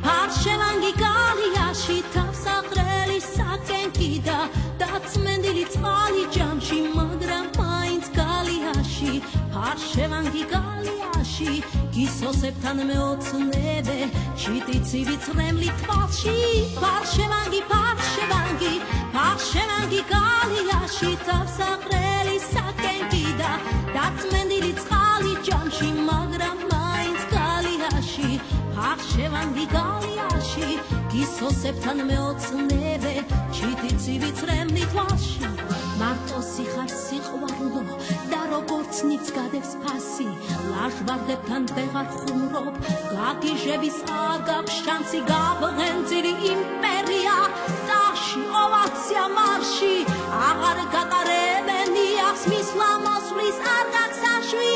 Parchevangi galiashi tafsaqreli sakenkida datsmendili tsali jamshi magram mains galiashi Parchevangi galiashi gisosebtan meotsnebe chititsivit tsremli tvalshi Parchevangi galiashi tafsaqreli sakenkida datsmendili tsali jamshi magram mains galiashi Parchevangi galiashi gisosebtan meotsnebe chititsivit tsremli tvalshi Marto sixar siqvarlo da როგორც ნიცგადებს ფასი ლაჟვარდებთან ვეღარ ხუმრობ გაგიჟების აგაქვს შანსი გავღენწირი იმპერია ტაში ოვაცია მარში აღარ გატარებენი აქვს მისვლა მოსვლის არ გაგსაშვი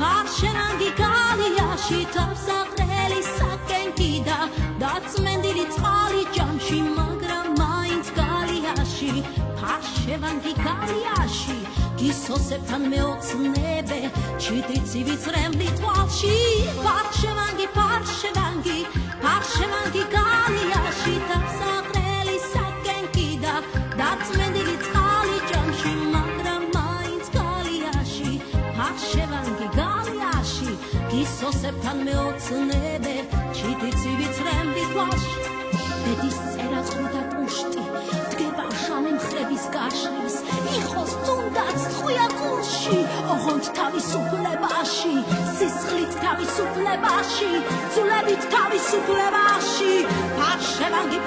Parchevangi galiashi tafsaqreli sakenkida datsmendili tsali jamshi magram mains galiashi Parchevangi galiashi gisosebtan meotsnebe chititsivit tsremli tvalshi Parchevangi galiashi tafsaqreli sakenkida datsmendili tsali jamshi magram mains galiashi Parchevangi galiashi gisosebtan meotsnebe chititsivit tsremli tvalshi Betis წერაცხლი პუშტი დგება ჟამი მხრების გაშლის იხოს თუნდაც ხვია გულში ოღონდ თავისუფლებაში სისხლით თავისუფლებაში ძულებით თავისუფლებაში Parchevangi